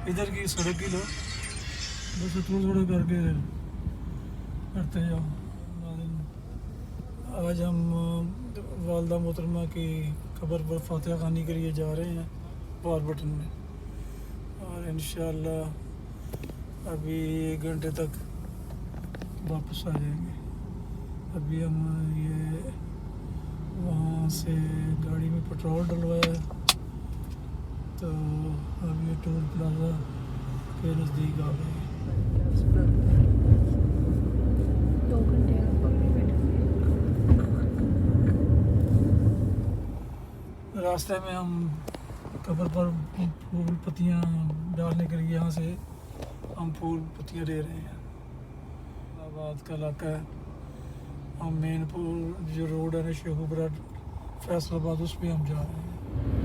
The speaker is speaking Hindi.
इधर की सड़क की लो, बस थोड़ा थोड़ा करके करते जाओ। आज हम वालदा मोहतरमा की कब्र पर फातिहा खानी के लिए जा रहे हैं वारबटन में, और इंशाअल्लाह अभी 1 घंटे तक वापस आ जाएंगे। अभी हम ये वहाँ से गाड़ी में पेट्रोल डलवाया है, तो अब ये टोल प्लाजा के नज़दीक आ गए। 2 घंटे रास्ते में हम कब्र पर फूल पत्तियाँ डालने के लिए यहाँ से हम फूल पत्तियाँ ले रहे हैं। इलाहाबाद का इलाका है, हम मेनपुर जो रोड है ना शेखुपुरा फैसलाबाद, उस पर हम जा रहे हैं।